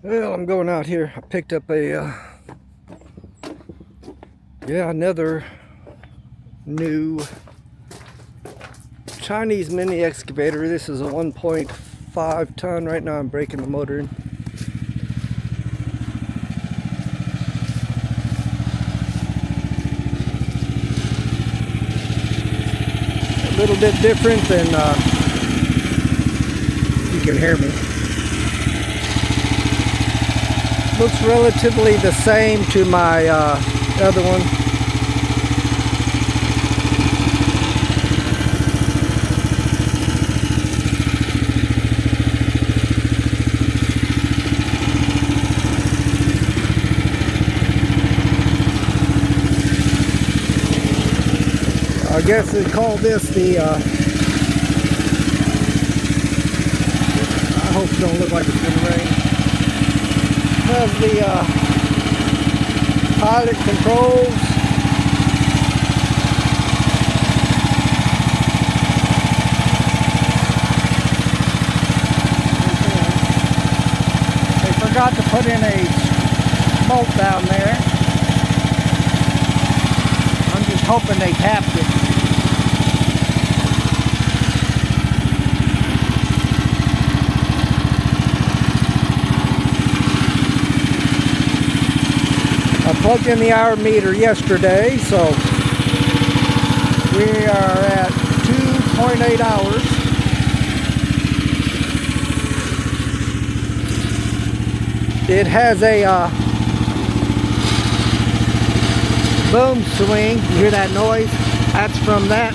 Well, I'm going out here. I picked up another new Chinese mini excavator. This is a 1.5 ton. Right now I'm breaking the motor in. A little bit different than, you can hear me. Looks relatively the same to my other one. I guess they call this the, I hope it don't look like it's going to rain. Has the pilot controls. They forgot to put in a bolt down there. I'm just hoping they tapped it. I plugged in the hour meter yesterday, so we are at 2.8 hours. It has a boom swing. You hear that noise? That's from that.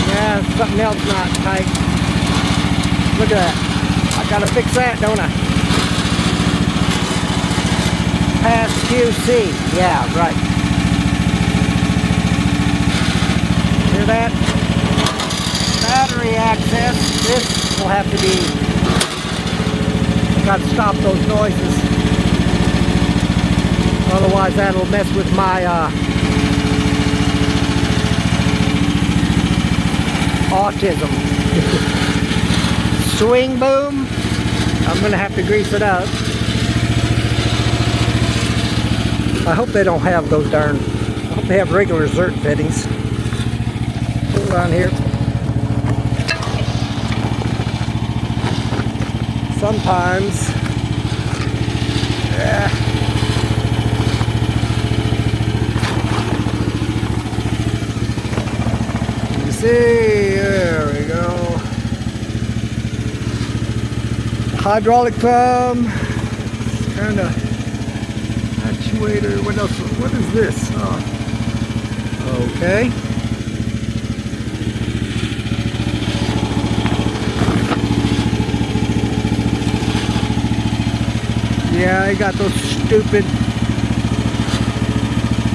Yeah, something else not tight. Look at that. I gotta fix that, don't I? Pass QC. Yeah, right. Hear that? Battery access. This will have to be... Got to stop those noises. Otherwise that'll mess with my autism. Swing boom. I'm going to have to grease it up. I hope they don't have those darn... I hope they have regular Zert fittings. Hold on here. Sometimes... Yeah. You see? There we go. Hydraulic thumb. It's kind of... Actuator. What else? What is this? Oh. Okay. Yeah, I got those stupid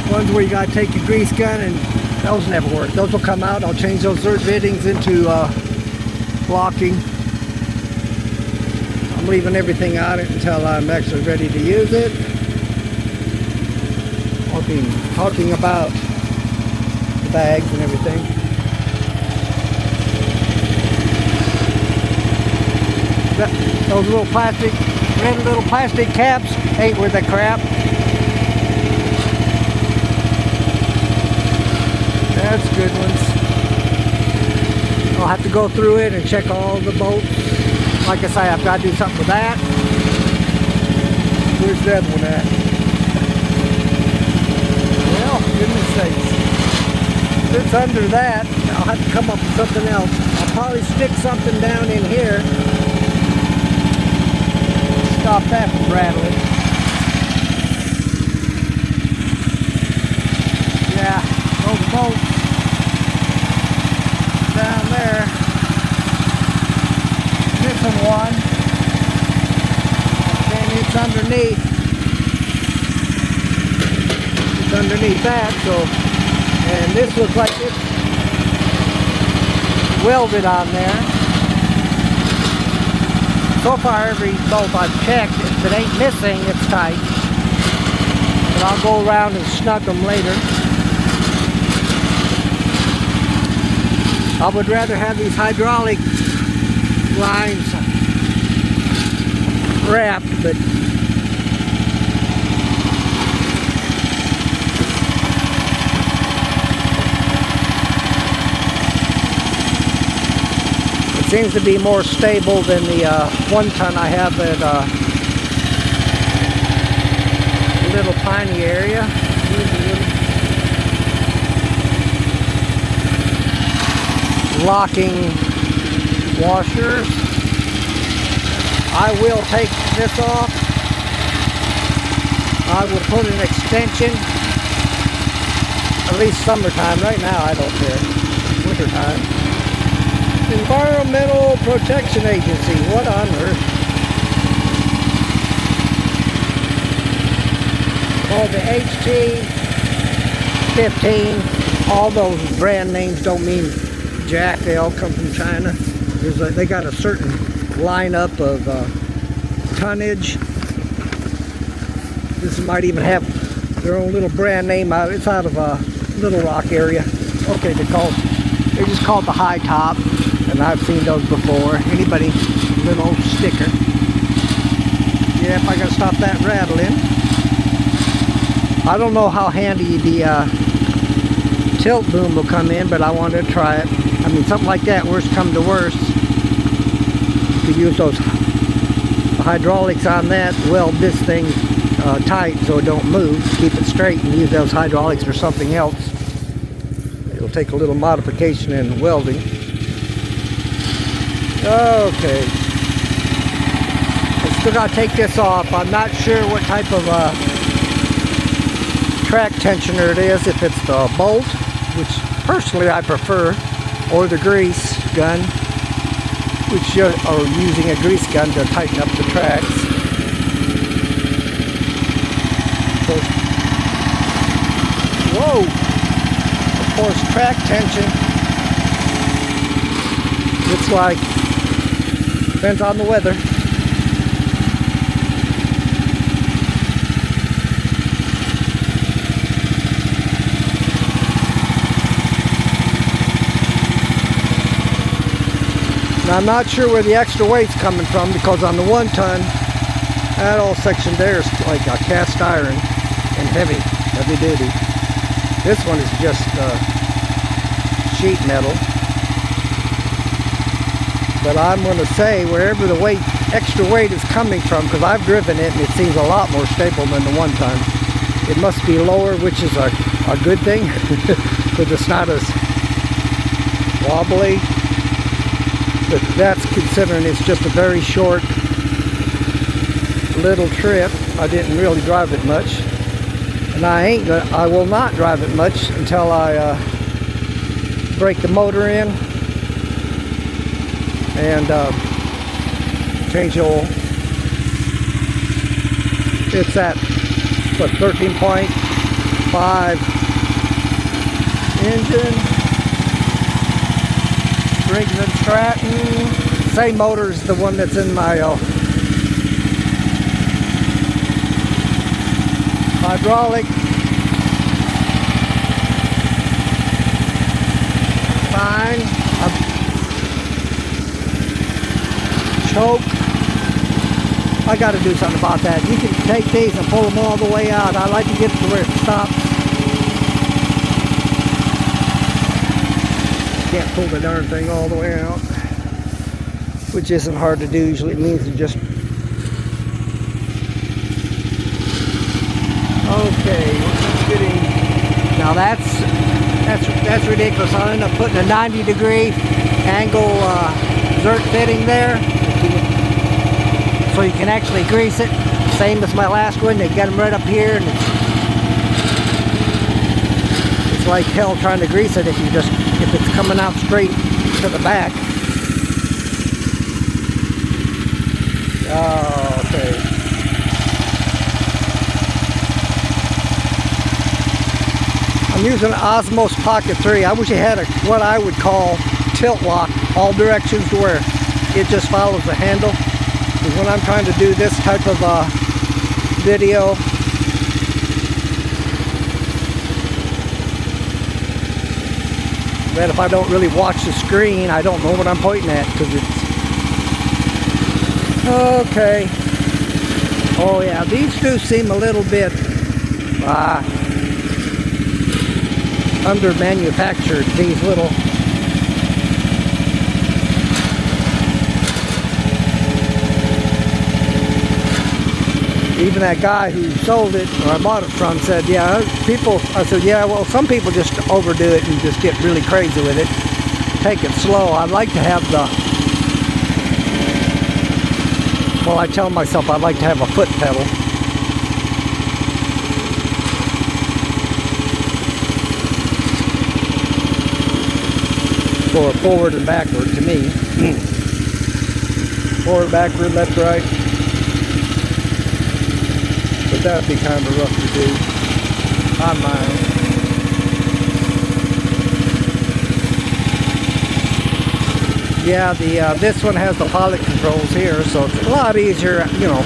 ones where you gotta take your grease gun, and those never work. Those will come out. I'll change those Zert fittings into blocking. I'm leaving everything on it until I'm actually ready to use it. Talking about the bags and everything. Those little red little plastic caps ain't worth a crap. That's good ones. I'll have to go through it and check all the bolts. Like I say, I've got to do something with that. Where's the other one at? Goodness sakes. If it's under that, I'll have to come up with something else. I'll probably stick something down in here. Stop that from rattling. Yeah, those bolts down there. Missing one. And it's underneath. Underneath that, so, and this looks like it's welded on there. So far, every bolt I've checked, if it ain't missing, it's tight. But I'll go around and snug them later. I would rather have these hydraulic lines wrapped, but it seems to be more stable than the 1 ton I have at Little Piney area. Locking washers. I will take this off. I will put an extension, at least summertime. Right now I don't care. Wintertime. Environmental Protection Agency. What on earth? Oh, the HT15. All those brand names don't mean jack. They all come from China. They got a certain lineup of tonnage. This might even have their own little brand name out. It's out of Little Rock area. Okay, they're just called the high top, and I've seen those before. Anybody, little sticker. Yep, I gotta stop that rattling. I don't know how handy the tilt boom will come in, but I wanted to try it. I mean, something like that, worst come to worst, you could use those hydraulics on that, weld this thing tight so it don't move, keep it straight, and use those hydraulics for something else. It'll take a little modification in welding. Okay. I still gotta take this off. I'm not sure what type of track tensioner it is, if it's the bolt, which personally I prefer, or the grease gun, which are using a grease gun to tighten up the tracks. Whoa! Of course, track tension. It's like, depends on the weather. Now, I'm not sure where the extra weight's coming from, because on the 1 ton, that whole section there is like a cast iron and heavy duty. This one is just sheet metal. But I'm going to say wherever the extra weight is coming from, because I've driven it and it seems a lot more stable than the 1 ton. It must be lower, which is a good thing, because it's not as wobbly. But that's considering it's just a very short little trip. I didn't really drive it much, and I will not drive it much until I break the motor in and change the oil. It's at what, 13.5 engine. Briggs & Stratton. Same motor as the one that's in my hydraulic. Fine. Choke. I got to do something about that. You can take these and pull them all the way out. I like to get it to where it stops. Can't pull the darn thing all the way out, which isn't hard to do. Usually it means to just okay. Getting now that's ridiculous. I'll end up putting a 90-degree angle zert fitting there, so you can actually grease it. Same as my last one. They got them right up here, and it's like hell trying to grease it if it's coming out straight to the back. Oh, okay. I'm using an Osmos Pocket 3. I wish it had what I would call tilt lock, all directions, to where it just follows the handle. Because when I'm trying to do this type of video, that if I don't really watch the screen, I don't know what I'm pointing at, because Okay. Oh yeah, these do seem a little bit under manufactured, these little. Even that guy who sold it, or I bought it from, said, yeah, people, I said, yeah, well, some people just overdo it and just get really crazy with it. Take it slow. I'd like to have the, well, I tell myself I'd like to have a foot pedal. For forward and backward to me. Forward, backward, left, right. But that'd be kind of rough to do on my own. Yeah, this one has the pilot controls here, so it's a lot easier, you know.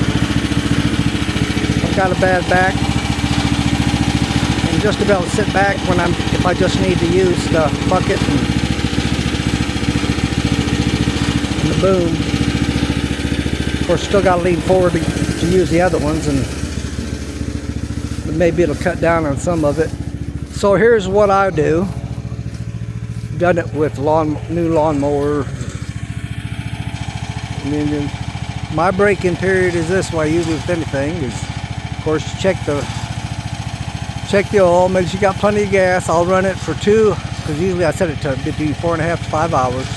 I've got a bad back. And just about sit back when if I just need to use the bucket and the boom. Of course, still got to lean forward to use the other ones, and maybe it'll cut down on some of it. So here's what I do. Done it with new lawnmower and engines. My braking period is this way, usually with anything, is of course check the oil, make sure you got plenty of gas. I'll run it for because usually I set it to between 4.5 to 5 hours.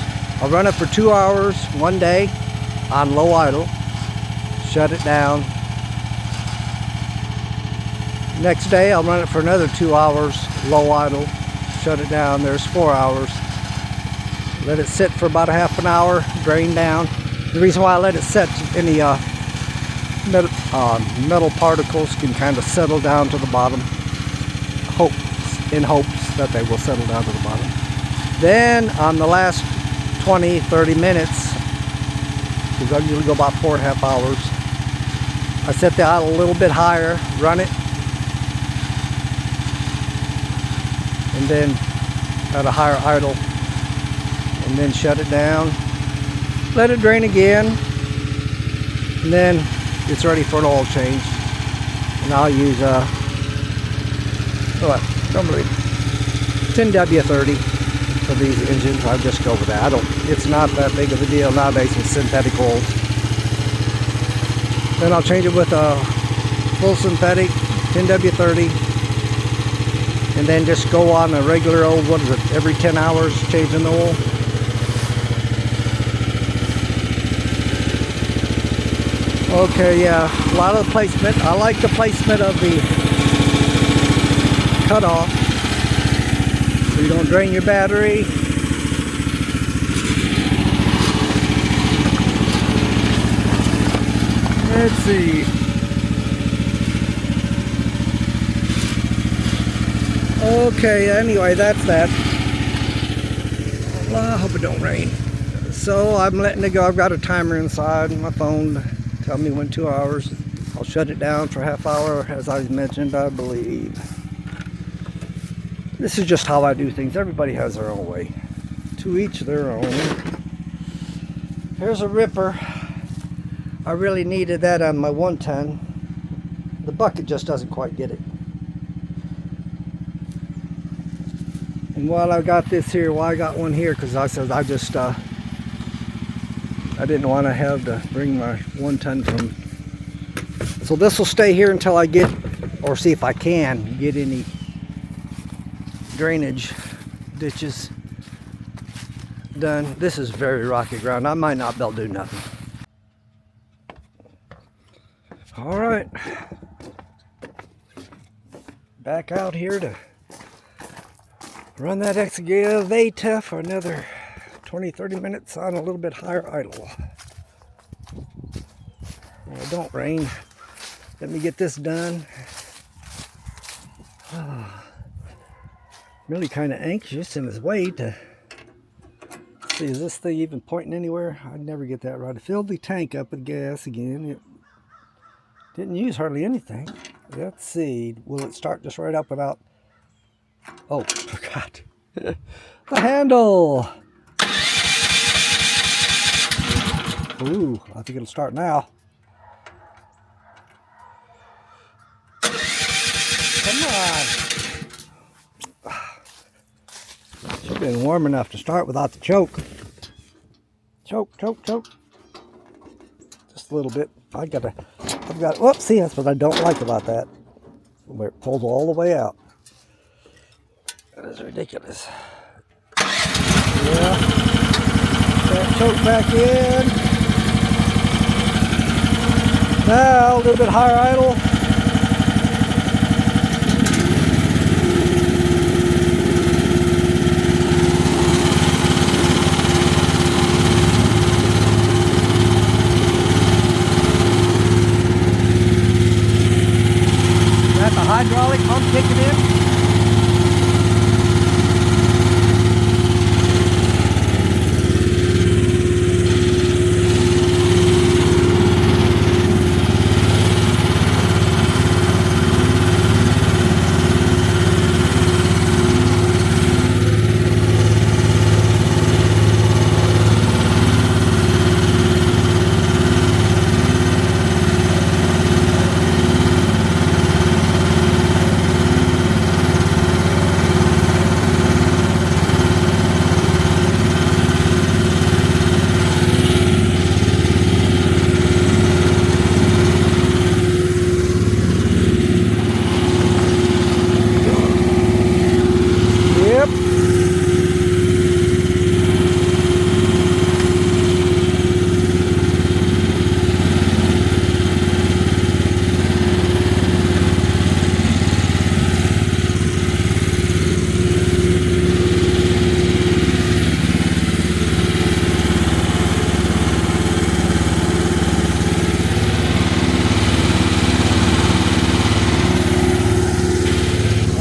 I'll run it for 2 hours one day on low idle, shut it down. Next day I'll run it for another 2 hours low idle, shut it down. There's 4 hours. Let it sit for about a half an hour, drain down. The reason why I let it set, any metal particles can kind of settle down to the bottom, in hopes that they will settle down to the bottom. Then on the last 20-30 minutes, because I usually go about 4.5 hours, I set the idle a little bit higher, run it, and then at a higher idle, and then shut it down, let it drain again, and then it's ready for an oil change. And I'll use 10W30 for these engines. I'll just go with that. It's not that big of a deal nowadays with synthetic oils. Then I'll change it with a full synthetic 10W30. And then just go on a regular old, every 10 hours changing the oil. Okay, yeah, a lot of the placement. I like the placement of the cutoff, so you don't drain your battery. Let's see. Okay, anyway, that's that. Well, I hope it don't rain. So I'm letting it go. I've got a timer inside my phone to tell me when 2 hours. I'll shut it down for a half hour, as I mentioned, I believe. This is just how I do things. Everybody has their own way. To each their own. Here's a ripper. I really needed that on my 110. The bucket just doesn't quite get it. And while I got this here, I got one here because I said I didn't want to have to bring my 110 from. So this will stay here until I get, or see if I can get any drainage ditches done. This is very rocky ground. I might not be able to do nothing. All right, back out here to run that excavator for another 20-30 minutes on a little bit higher idle. Well, don't rain. Let me get this done. Really kind of anxious in his way to see, is this thing even pointing anywhere? I'd never get that right. I filled the tank up with gas again. It didn't use hardly anything. Let's see. Will it start just right up without... Oh, forgot. The handle. Ooh, I think it'll start now. Come on. Should have been warm enough to start without the choke. Choke, choke, choke. Just a little bit. I've got, whoops, see, that's what I don't like about that. Where it pulls all the way out. That is ridiculous. Yeah. That choke back in. Now, a little bit higher idle. Got the hydraulic pump kicking in.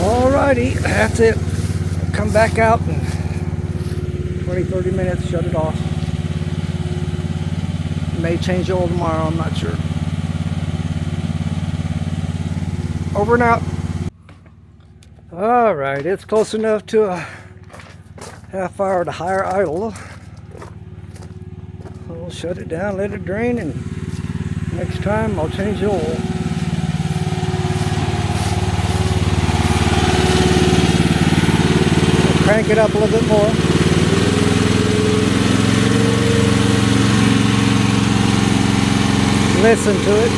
Alrighty, that's it. Come back out in 20-30 minutes, shut it off. May change oil tomorrow, I'm not sure. Over and out. Alright, it's close enough to a half hour to higher idle. We'll shut it down, let it drain, and next time I'll change the oil. Crank it up a little bit more. Listen to it.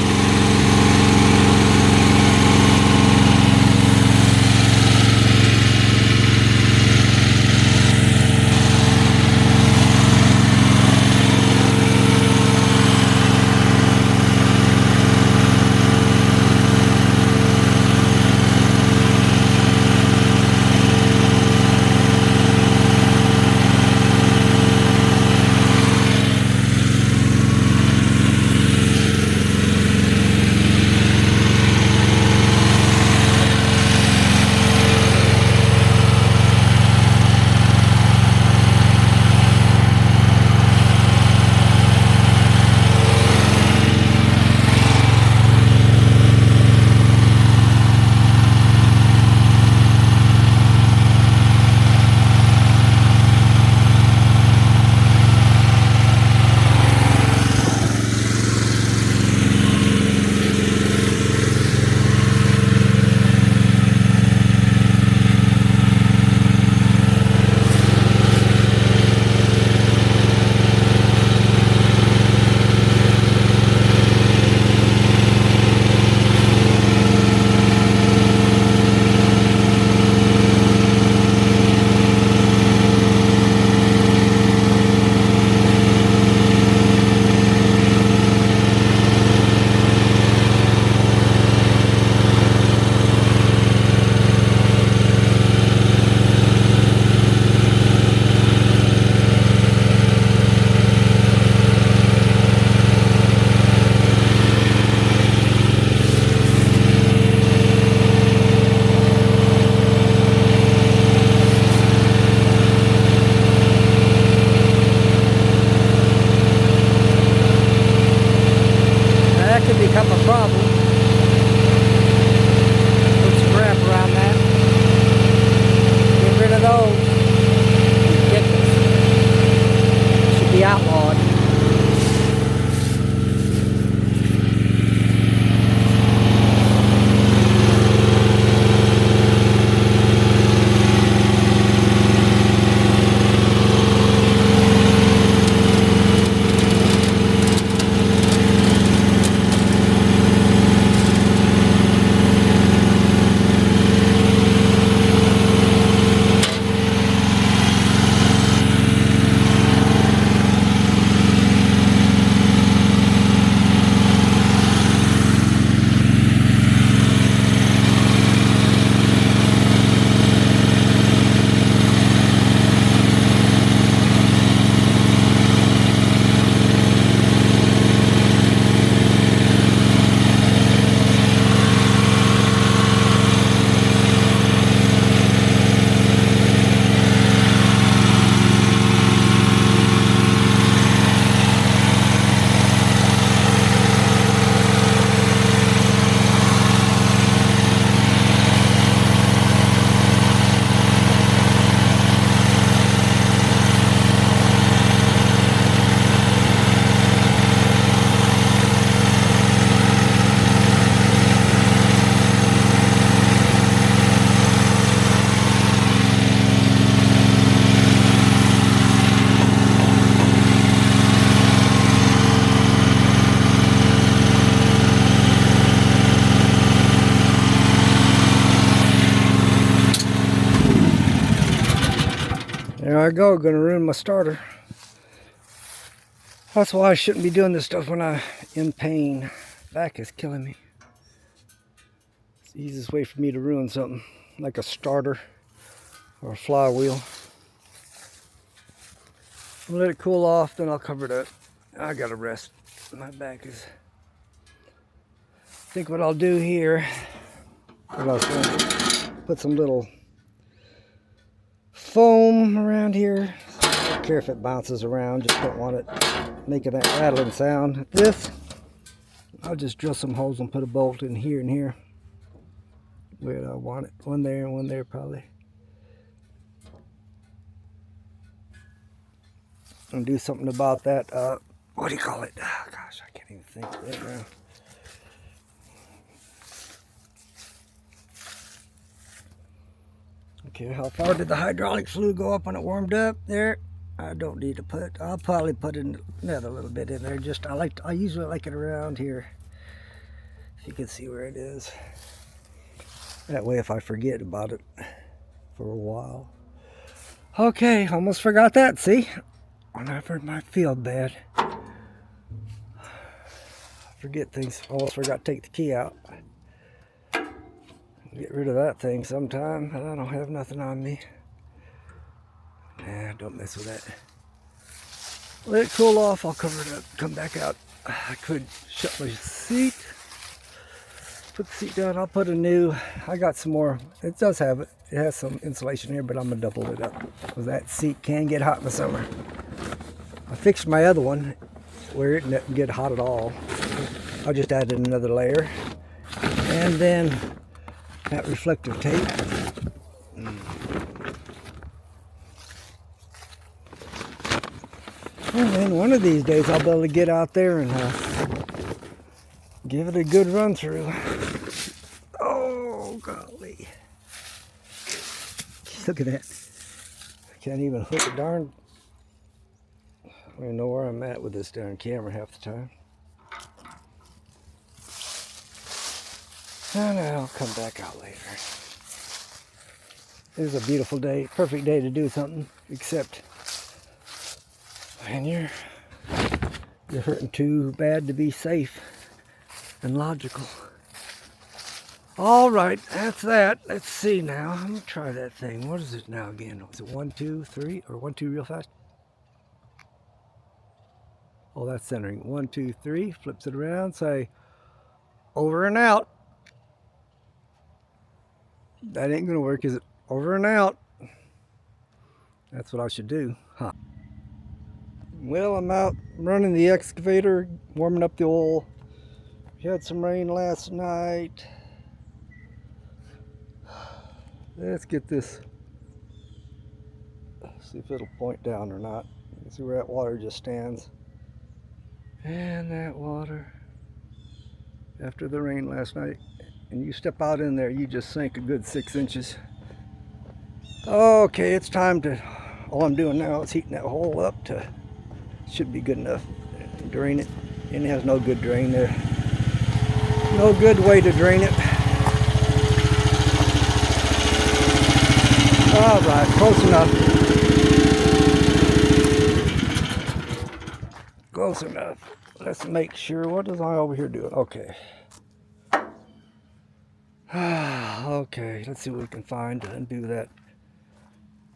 There I go, gonna ruin my starter. That's why I shouldn't be doing this stuff when I'm in pain. Back is killing me. It's the easiest way for me to ruin something, like a starter or a flywheel. I'll let it cool off, then I'll cover it up. I gotta rest. My back is... I think what I'll do here, what I was going to put some little foam around here. I don't care if it bounces around, just don't want it making that rattling sound. This, I'll just drill some holes and put a bolt in here and here where I want it. One there and one there probably. And do something about that, what do you call it? Oh, gosh, I can't even think of it now. Okay, how far did the hydraulic fluid go up when it warmed up? There. I don't need to put. I'll probably put another little bit in there. Just I usually like it around here. If you can see where it is. That way, if I forget about it for a while. Okay, almost forgot that. See, whenever it might feel bad, I forget things. Almost forgot to take the key out. Get rid of that thing sometime, but I don't have nothing on me. Nah, don't mess with that. Let it cool off, I'll cover it up, come back out. I could shut my seat, put the seat down, I'll put a new, I got some more, it does have it, it has some insulation here, but I'm gonna double it up, because that seat can get hot in the summer. I fixed my other one, where it didn't get hot at all. I just added another layer, and then that reflective tape. And then one of these days I'll be able to get out there and give it a good run through. Oh, golly. Look at that. I can't even hook a darn... I don't even know where I'm at with this darn camera half the time. And I'll come back out later. It was a beautiful day, perfect day to do something, except when you're hurting too bad to be safe and logical. All right, that's that. Let's see now. I'm gonna try that thing. What is it now again? Was it 1, 2, 3, or 1, 2 real fast? Oh, that's centering. 1, 2, 3. Flips it around. Say over and out. That ain't gonna work, is it? Over and out. That's what I should do, huh? Well, I'm out running the excavator, warming up the oil. We had some rain last night. Let's get this. See if it'll point down or not. See where that water just stands. And that water, after the rain last night, and you step out in there, you just sink a good 6 inches. Okay, it's time to, all I'm doing now is heating that hole up to, should be good enough. Drain it, and it has no good drain there. No good way to drain it. All right, close enough. Close enough. Let's make sure, what is I over here doing? Okay. Okay, let's see what we can find and do that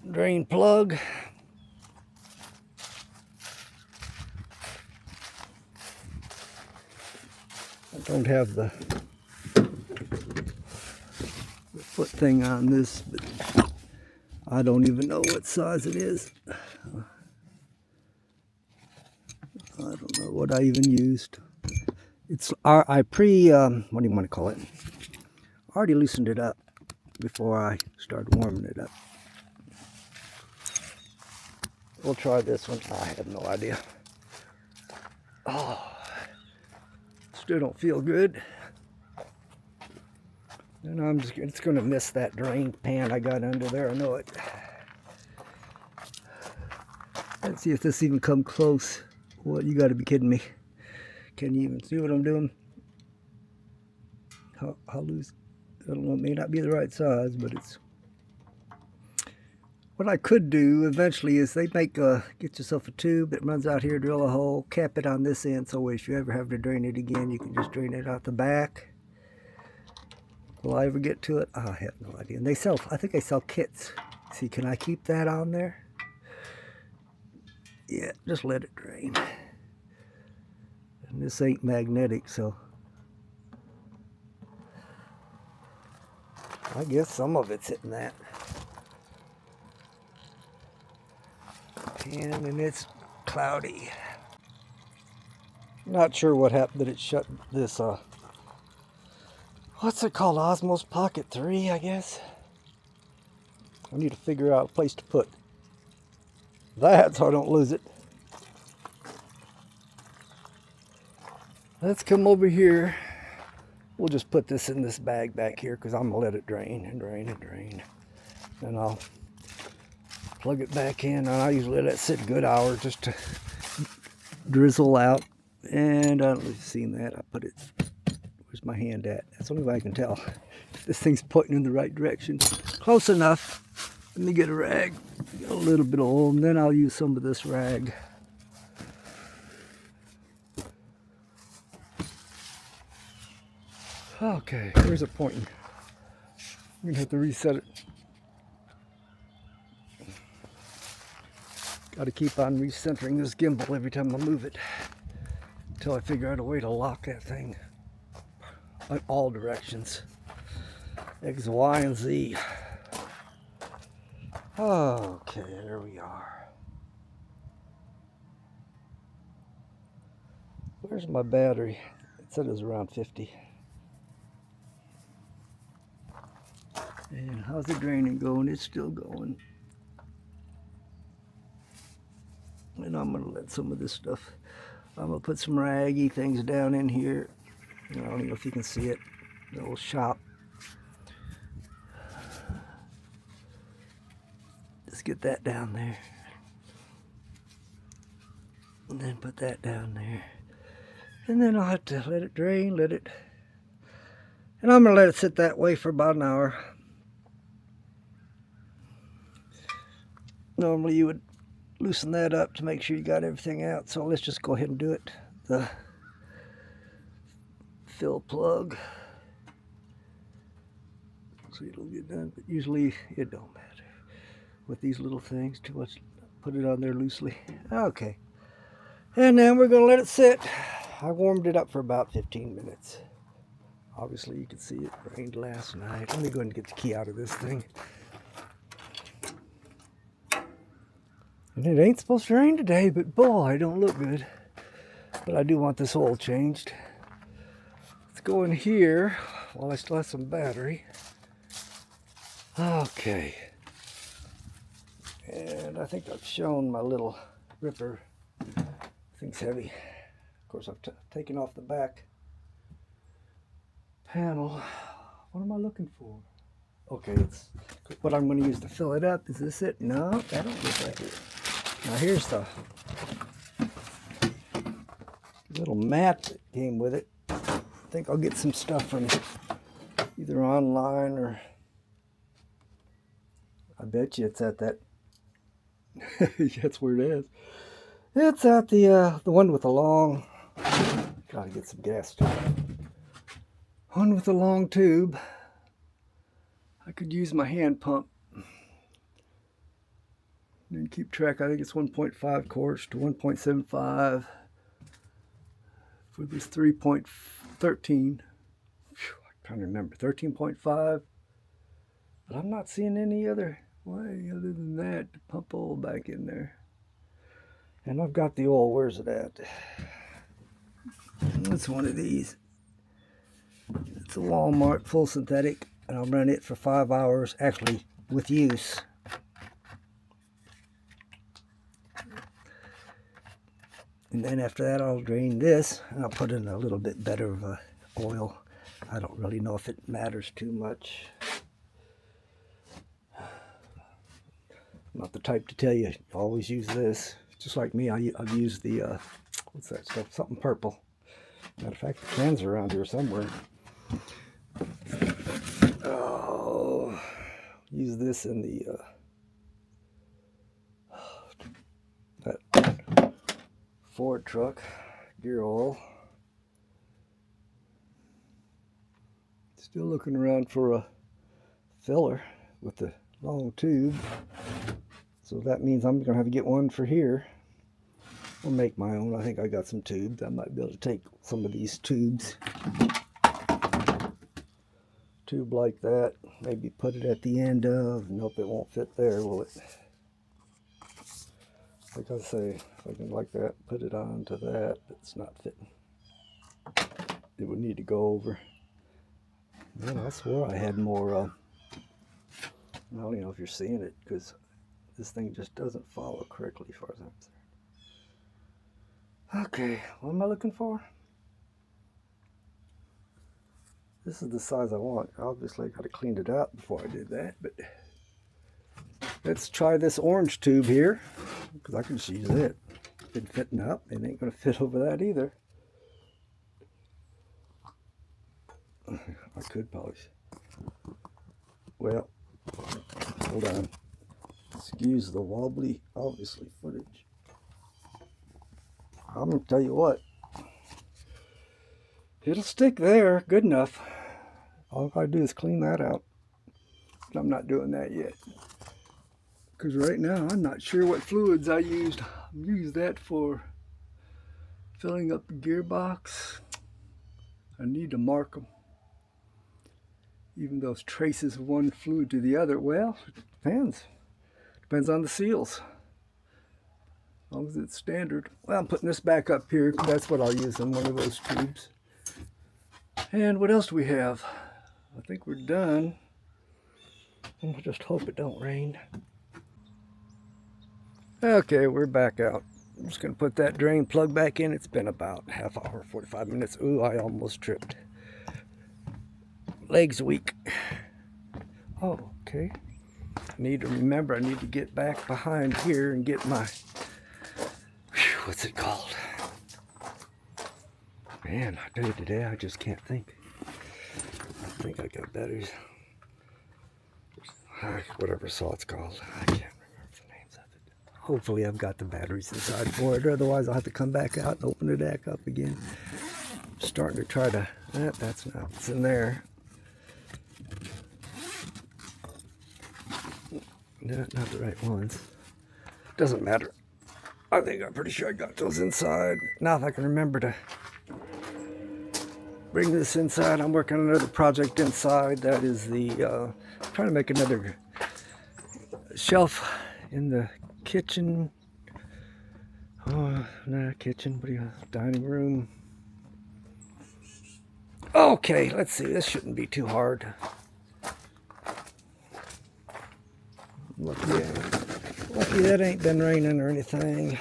drain plug. I don't have the foot thing on this, but I don't even know what size it is. I don't know what I even used. It's what do you want to call it? I already loosened it up before I started warming it up. We'll try this one. I have no idea. Oh, still don't feel good. And it's going to miss that drain pan I got under there. I know it. Let's see if this even come close. What, you got to be kidding me. Can you even see what I'm doing? How loose? I don't know, it may not be the right size, but it's... What I could do eventually is they make get yourself a tube that runs out here, drill a hole, cap it on this end, so if you ever have to drain it again, you can just drain it out the back. Will I ever get to it? I have no idea. And they sell, I think they sell kits. See, can I keep that on there? Yeah, just let it drain. And this ain't magnetic, so I guess some of it's hitting that. And it's cloudy. Not sure what happened that it shut this what's it called? Osmos Pocket 3, I guess. I need to figure out a place to put that so I don't lose it. Let's come over here. We'll just put this in this bag back here because I'm going to let it drain and drain and drain. And I'll plug it back in. And I usually let it sit a good hour just to drizzle out. And I don't know if you've seen that. I put it, where's my hand at? That's the only way I can tell if this thing's pointing in the right direction. Close enough. Let me get a rag. Get a little bit of oil, and then I'll use some of this rag. Okay, where's it pointing? I'm gonna have to reset it. Got to keep on recentering this gimbal every time I move it until I figure out a way to lock that thing in all directions. X, Y, and Z. Okay, there we are. Where's my battery? It said it was around 50. And how's the draining going? It's still going. And I'm gonna let some of this stuff, I'm gonna put some raggy things down in here. I don't even know if you can see it. The little shop. Just get that down there. And then put that down there. And then I'll have to let it drain, let it. And I'm gonna let it sit that way for about an hour. Normally you would loosen that up to make sure you got everything out. So let's just go ahead and do it. The fill plug. So it'll get done, but usually it don't matter with these little things. Too much, put it on there loosely. Okay. And then we're gonna let it sit. I warmed it up for about 15 minutes. Obviously you can see it rained last night. Let me go ahead and get the key out of this thing. And it ain't supposed to rain today, but boy, it don't look good. But I do want this oil changed. Let's go in here while I still have some battery. Okay. And I think I've shown my little ripper. Thing's heavy. Of course, I've taken off the back panel. What am I looking for? Okay, it's what I'm going to use to fill it up. Is this it? No, that don't look like it. Now here's the little mat that came with it. I think I'll get some stuff from either online or I bet you it's at that. That's where it is. It's at the one with the long. Gotta get some gas too. One with the long tube. I could use my hand pump and keep track. I think it's 1.5 quarts to 1.75 for this 3.13. I'm trying to remember 13.5. But I'm not seeing any other way other than that to pump oil back in there. And I've got the oil. Where's it at? It's one of these. It's a Walmart full synthetic, and I'll run it for 5 hours, actually with use. And then after that, I'll drain this, and I'll put in a little bit better of oil. I don't really know if it matters too much. I'm not the type to tell you always use this. Just like me, I've used the, what's that stuff? Something purple. Matter of fact, the cans are around here somewhere. Oh, use this in the Ford truck, gear oil. Still looking around for a filler with the long tube. So that means I'm gonna have to get one for here. I'll make my own. I think I got some tubes. I might be able to take some of these tubes. Tube like that. Maybe put it at the end of. Nope, it won't fit there, will it? Like I say, if I can like that, put it onto that. It's not fitting. It would need to go over. Man, I swore I had more. I don't even know if you're seeing it because this thing just doesn't follow correctly as far as I'm concerned. Okay, what am I looking for? This is the size I want. Obviously, I got to clean it out before I did that, but let's try this orange tube here because I can just use it. It's been fitting up. It ain't going to fit over that either. I could probably. Well, hold on. Excuse the wobbly, obviously, footage. I'm going to tell you what. It'll stick there good enough. All I do is clean that out. But I'm not doing that yet. Because right now I'm not sure what fluids I used. I used that for filling up the gearbox. I need to mark them. Even those traces of one fluid to the other. Well, it depends. Depends on the seals. As long as it's standard. Well, I'm putting this back up here. That's what I'll use in one of those tubes. And what else do we have? I think we're done. I just hope it don't rain. Okay, we're back out. I'm just going to put that drain plug back in. It's been about half hour, 45 minutes. Ooh, I almost tripped. Legs weak. Oh, okay. I need to remember I need to get back behind here and get my... what's it called? Man, I tell you today, I just can't think. I think I got batteries. Whatever saw it's called. I can't remember the names of it. Hopefully I've got the batteries inside for it. Otherwise I'll have to come back out and open it back up again. I'm starting to try to... that's not what's in there. No, not the right ones. Doesn't matter. I think I'm pretty sure I got those inside. Now if I can remember to bring this inside. I'm working on another project inside. That is the trying to make another shelf in the kitchen. Oh, not kitchen, but dining room. Okay, let's see. This shouldn't be too hard. Lucky that ain't been raining or anything.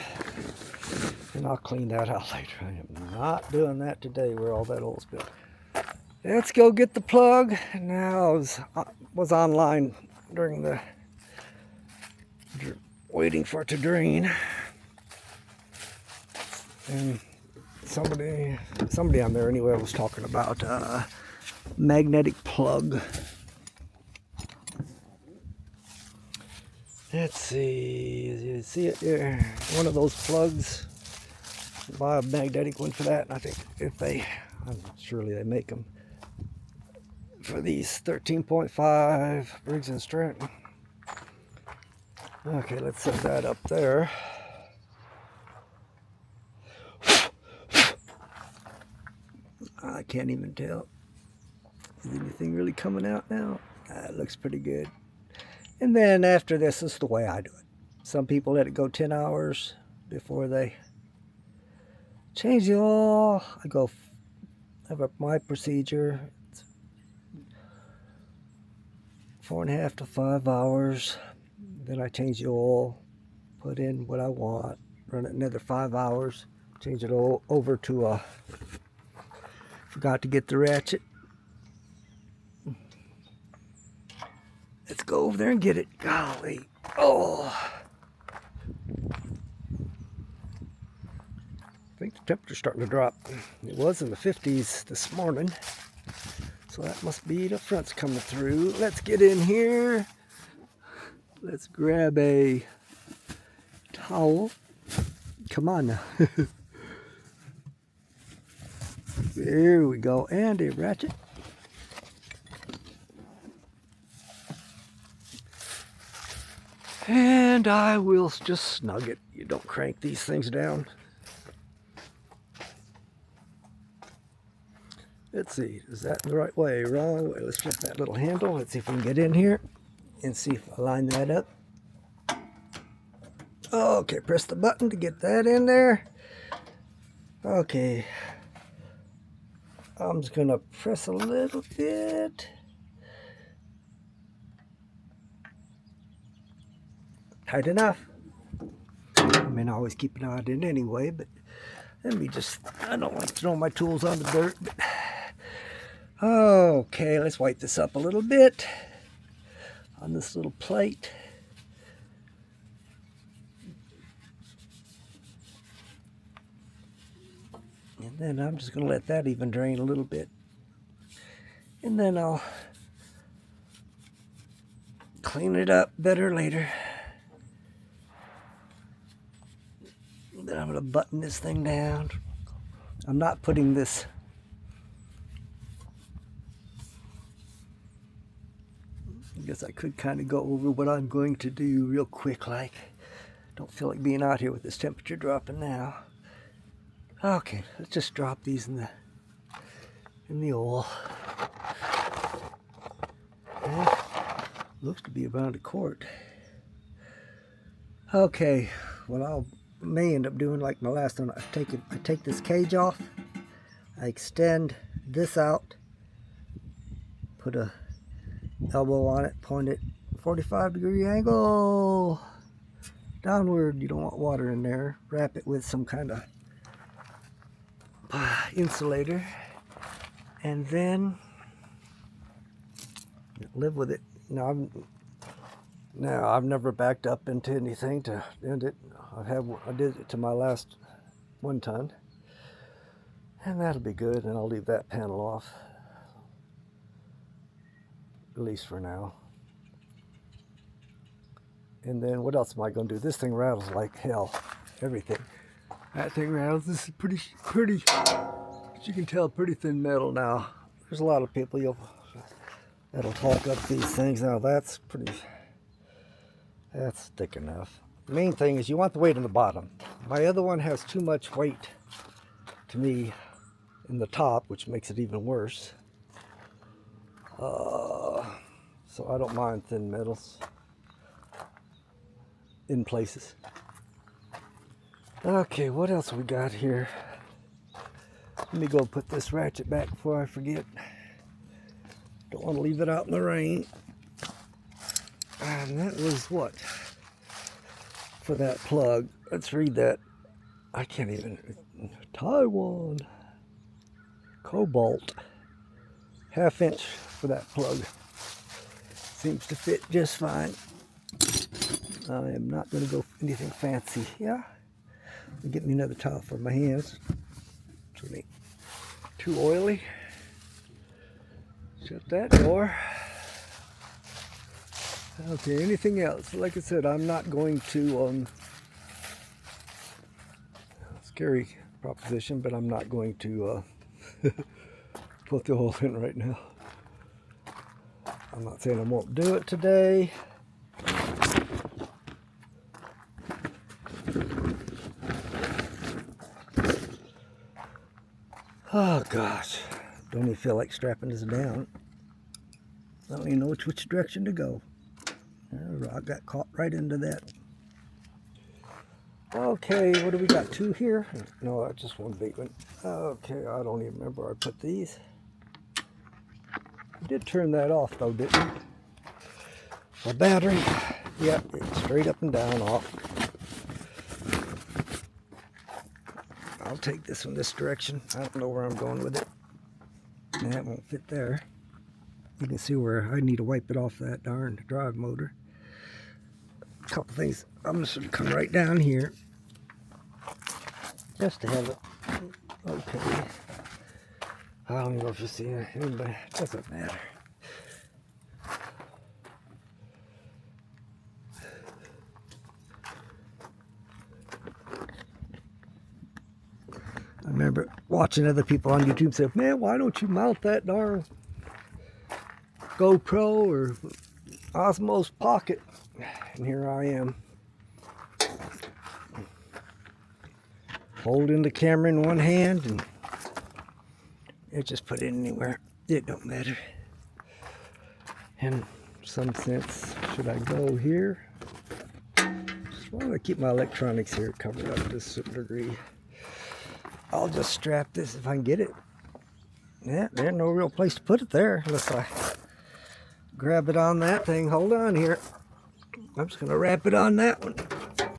And I'll clean that out later. I am not doing that today where all that oil's been. Let's go get the plug. Now I was online during the waiting for it to drain. And somebody on there anyway was talking about magnetic plug. Let's see, you see it there? One of those plugs. Buy a magnetic one for that. And I think surely they make them for these 13.5 Briggs & Stratton. Okay, let's set that up there. I can't even tell. Is anything really coming out now? It looks pretty good. And then after this is the way I do it. Some people let it go 10 hours before they change the oil. I have my procedure. It's 4.5 to 5 hours. Then I change the oil, put in what I want, run it another 5 hours, change it all over to a... Forgot to get the ratchet. Let's go over there and get it. Golly. Oh. I think the temperature's starting to drop. It was in the 50s this morning. So that must be the front's coming through. Let's get in here. Let's grab a towel. Come on now. There we go, and a ratchet. And I will just snug it. You don't crank these things down. Let's see, is that the right way? Wrong way. Let's flip that little handle. Let's see if we can get in here and see if I line that up. Okay, press the button to get that in there. Okay. I'm just gonna press a little bit. Tight enough. I mean, I always keep an eye on it anyway, but let me just, I don't like throwing my tools on the dirt. But, okay, let's wipe this up a little bit on this little plate. And then I'm just going to let that even drain a little bit. And then I'll clean it up better later. Then I'm going to button this thing down. I'm not putting this I guess I could kind of go over what I'm going to do real quick, like. Don't feel like being out here with this temperature dropping now. Okay, let's just drop these in the oil. Okay. Looks to be around a quart. Okay, what I may end up doing, like my last one, I take this cage off, I extend this out, put a elbow on it, point it 45-degree angle downward. You don't want water in there. Wrap it with some kind of insulator, and then live with it. Now I've never backed up into anything to end it. I did it to my last 1 ton, and that'll be good. And I'll leave that panel off, at least for now. And then what else am I going to do? This thing rattles like hell. Everything. That thing rattles. This is pretty, as you can tell, pretty thin metal now. There's a lot of people that'll talk up these things. Now that's thick enough. The main thing is you want the weight on the bottom. My other one has too much weight to me in the top, which makes it even worse. So I don't mind thin metals in places. Okay, what else we got here? Let me go put this ratchet back before I forget. Don't want to leave it out in the rain. And that was what? For that plug. Let's read that. I can't even. Taiwan. Cobalt. 1/2 inch for that plug. Seems to fit just fine. I am not going to go for anything fancy. Yeah. Get me another towel for my hands. It's really too oily. Shut that door. Okay, anything else? Like I said, I'm not going to, scary proposition, but I'm not going to put the oil in right now. I'm not saying I won't do it today. Oh gosh, don't even feel like strapping this down. I don't even know which direction to go. I got caught right into that. Okay, what do we got? 2 here? No, that's just 1 big one. Okay, I don't even remember where I put these. I did turn that off though, didn't I? The battery, yep, it's straight up and down off. I'll take this one this direction. I don't know where I'm going with it. That won't fit there. You can see where I need to wipe it off that darn drive motor. A couple things. I'm just going to come right down here. Just to have it. Okay. I don't know if you see it, but it doesn't matter. I remember watching other people on YouTube say, man, why don't you mount that darn GoPro or Osmos Pocket? And here I am, holding the camera in one hand, and it just put it anywhere. It don't matter. In some sense, should I go here? Just want to keep my electronics here covered up to a certain degree. I'll just strap this if I can get it. Yeah, there's no real place to put it there unless I grab it on that thing. Hold on here. I'm just going to wrap it on that one.